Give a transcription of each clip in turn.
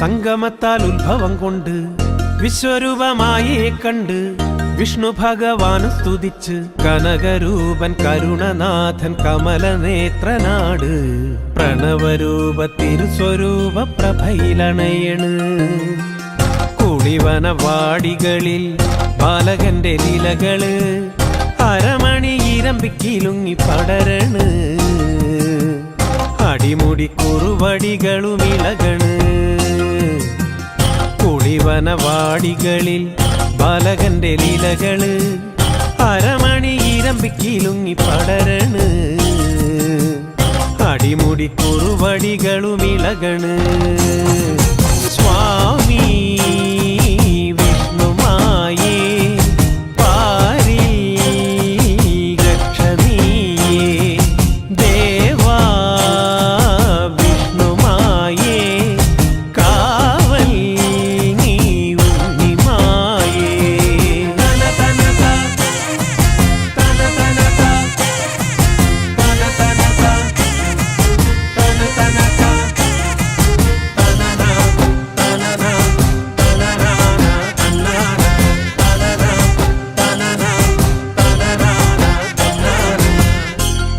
സംഗമത്താൽ ഉത്ഭവം കൊണ്ട് വിശ്വരൂപമായേ കണ്ട് വിഷ്ണു ഭഗവാന് സ്തുതിച്ച് കനകരൂപൻ കരുണനാഥൻ കമലനേത്രനാട് പ്രണവരൂപ തിരുസ്വരൂപ പ്രഭയിലണയണ്. കുളിവനവാടികളിൽ ബാലകന്റെ ലീലകള് അരമണി ഇരമ്പിക്കിലുങ്ങി പടരണ്. അടിമുടി കുറുവടികളുമിളകണ്. കുളിവനവാടികളിൽ ബാലകന്റെ ലീലകള് അരമണി ഇരമ്പിക്കിലുങ്ങി പടരണ്. അടിമുടി കുറുവടികളുമിളകണ്. സ്വാമി വിഷ്ണുമായേ പാരി രക്ഷണീയേ ദേവാ വിഷ്ണുമായേ കാവൽ നീ ഉണ്ണിമായേ.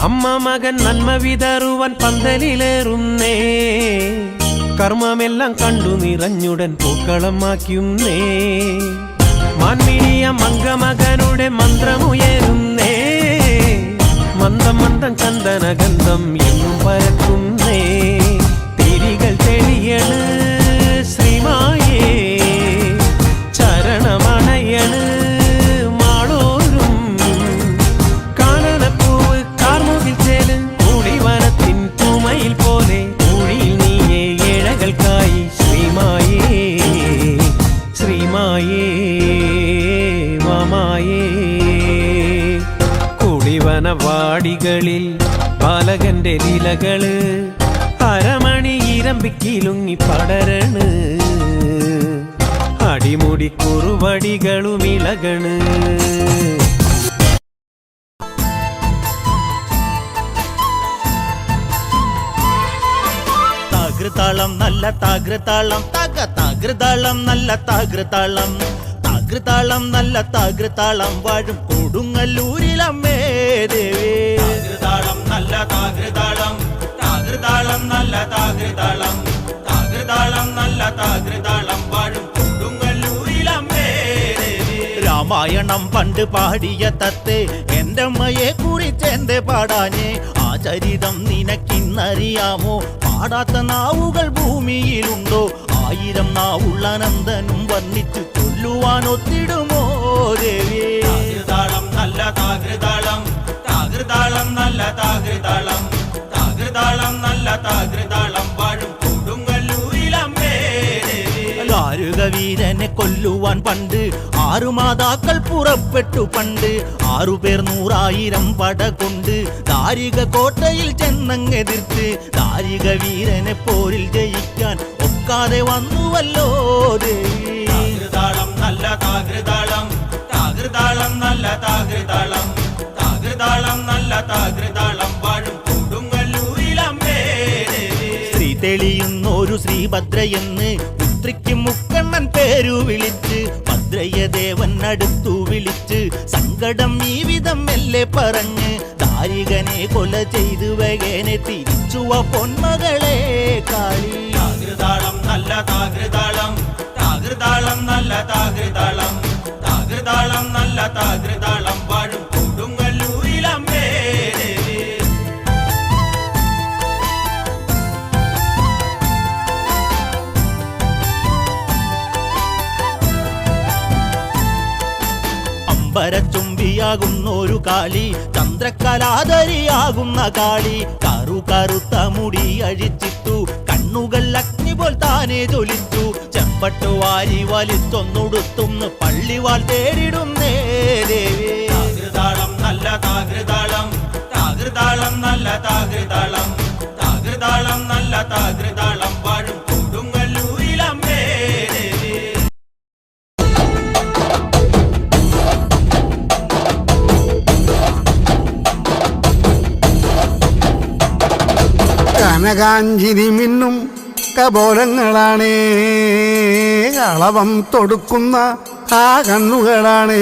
അമ്മ മകൻ നന്മ വിതറുവാൻ പന്തലിലേറുന്നേ. കർമ്മമെല്ലാം കണ്ടു നിറഞ്ഞുടൻ പൂക്കളമാക്കുന്നേ. മാൻമിഴിയ മംഗമകനുടെ മന്ത്രമുയരുന്നേ. മന്ദം മന്ദം ചന്ദനഗന്ധം എന്നും പരക്കുന്നേ. തിരികൾ തെളിയണ് ശ്രീമായേ ചരണമണയണ്. കുളിവനവാടികളിൽ ബാലകന്റെ ലീലകള് അരമണി ഇരമ്പിക്കിലുങ്ങി പടരണ്. അടിമുടി കുറുവടികളുമിളകണ്. താകൃതാളം നല്ല താകൃതാളം താകൃതാളം നല്ല താകൃതാളം താകൃതാളം നല്ല താകൃതാളം വാഴും കൊടുങ്ങല്ലൂരിലമ്മേ ദേവി. താകൃതാളം നല്ല താകൃതാളം താകൃതാളം നല്ല താകൃതാളം താകൃതാളം നല്ല താകൃതാളം വാഴും കൊടുങ്ങല്ലൂരിലമ്മേ ദേവി. രാമായണം പണ്ട് പാടിയ തത്തേ എന്റെ അമ്മയെ കുറിച്ച് എന്റെ പാടാഞ്ഞേ. ആ ചരിതം നിനക്കിന്നറിയാമോ? പാടാത്ത നാവുകൾ ഭൂമിയിലുണ്ടോ? 1000 നാവുള്ള നന്ദനും വർണ്ണിച്ചു ചൊല്ലുവാൻ ഒത്തിടുമോ ദേവി. താകൃതാളം നല്ല താകൃതാളം താകൃതാളം നല്ല താകൃതാളം താകൃതാളം നല്ല താകൃതാളം വാഴും കൊടുങ്ങല്ലൂരിലമ്മേ ദേവി. ദാരുകവീരനെ കൊല്ലുവാൻ പണ്ട് 6 മാതാക്കൾ പുറപ്പെട്ടു പണ്ട്. 6 പേർ 100,000 പട കൊണ്ട് ദാരിക കോട്ടയിൽ ചെന്നങ്ങെതിർത്ത് ദാരിക വീരനെ പോരിൽ ജയിക്കാൻ ഒക്കാതെ വന്നുവല്ലോ ദേവി. താകൃതാളം നല്ല താകൃതാളം താകൃതാളം നല്ല താകൃതാളം താകൃതാളം നല്ല താകൃതാളം വാഴും കൊടുങ്ങല്ലൂരിലമ്മേ ദേവി. ശ്രീ തെളിയുന്നൊരു ശ്രീഭദ്രയെന്ന് പുത്രിക്ക് മുക്കണ്ണൻ പേരു വിളിച്ച് ഭദ്രയെ ദേവൻ അടുത്തു വിളിച്ച് സങ്കടം ഈ വിധം മെല്ലെ പറഞ്ഞ് ദാരികനെ കൊല ചെയ്തു വകനെ തിരിച്ചുവ പൊന്മകളെ കാളി. താകൃതാളം നല്ല താകൃതാളം താകൃതാളം നല്ല താകൃതാളം താകൃതാളം നല്ല താകൃതാളം വാഴും കൊടുങ്ങല്ലൂരിലമ്മേ ദേവി. അമ്പരച്ചുംബിയാകുന്നൊരു കാളി ചന്ദ്രകലാധരിയാകുന്ന കാളി. കറുത്ത മുടി അഴിച്ചിട്ടു കണ്ണുകൾ അഗ്നി പോൽ താനെ ജ്വലിച്ചു. ചെമ്പട്ടു വാരി വലിച്ചൊന്നുടുത്തുന്ന് പള്ളിവാൾ തേടിടുന്നേ ദേവി. താകൃതാളം നല്ല താകൃതാളം താകൃതാളം നല്ല താകൃതാളം താകൃതാളം നല്ല താകൃതാളം വാഴും കൊടുങ്ങല്ലൂരിലമ്മേ ദേവി. കനകാഞ്ചിനി മിന്നും കപോലങ്ങളാണ്, കളവം തൊടുക്കുന്ന ആ കണ്ണുകളാണ്.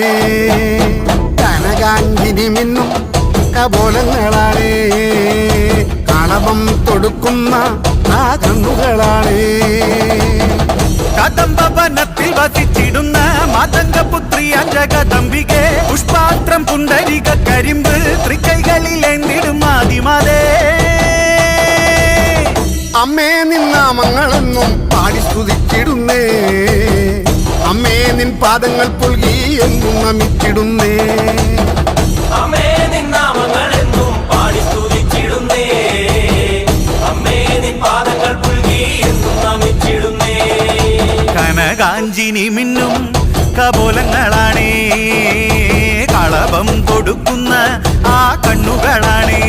കനകാഞ്ചിനി മിന്നും കപോലങ്ങളാണ്, കളവം തൊടുക്കുന്ന ആ കണ്ണുകളാണ്. കദംബവനത്തിൽ വസിച്ചിടുന്ന മാതംഗപുത്രി അഞ്ജകദംബികെ, പുഷ്പാത്രം പുണ്ടരിക കരിമ്പ് തൃക്കൈകളിലേന്തിടും ആദിമാതേ. അമ്മേ നിൻ നാമങ്ങളെന്നും പാടി സ്തുതിച്ചിടുന്നേ, അമ്മേ നിൻ പാദങ്ങൾ പുൽകി എന്നും നമിച്ചിടുന്നേ. അമ്മേ നിൻ നാമങ്ങളെന്നും പാടി സ്തുതിച്ചിടുന്നേ, അമ്മേ നിൻ പാദങ്ങൾ പുൽകി എന്നും നമിച്ചിടുന്നേ. കനകാഞ്ചിനി മിന്നും കപോലങ്ങളാണ്, കളഭം കൊടുക്കുന്ന ആ കണ്ണുകളാണ്.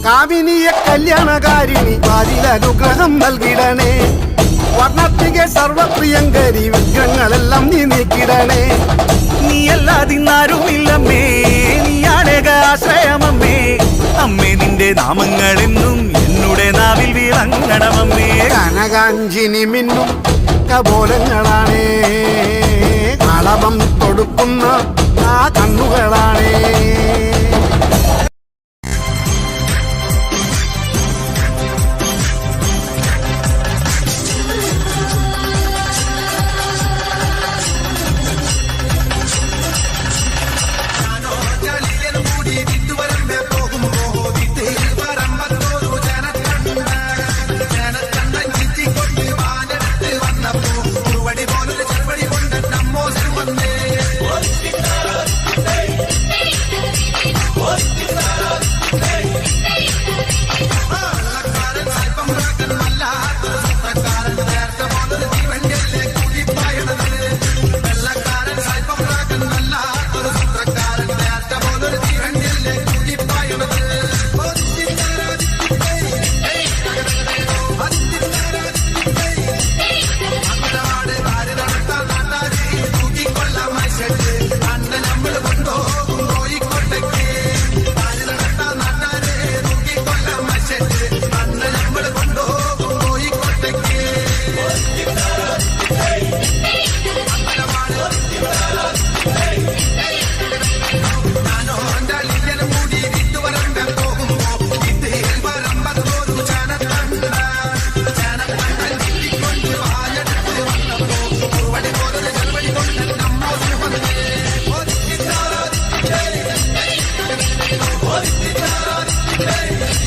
കാമിനിയ കല്യാണകാരിണി പാതിലനുഗ്രഹം നൽകിടണേ. വർണ്ണത്തിക സർവപ്രിയങ്കരി വിഗ്രഹങ്ങളെല്ലാം നീ നീക്കിടണേ. നീയല്ലാതിന്നാരുമില്ലമ്മേ, നീയാണേക ആശ്രയമമ്മേ. അമ്മേ നിന്റെ നാമങ്ങളെന്നും എന്നുടെ നാവിൽ വിളങ്ങണമമ്മേ. കനകാഞ്ചിനി മിന്നും കപോലങ്ങളാണ്, കളവം കൊടുക്കുന്ന ആ കണ്ണുകളാണ്.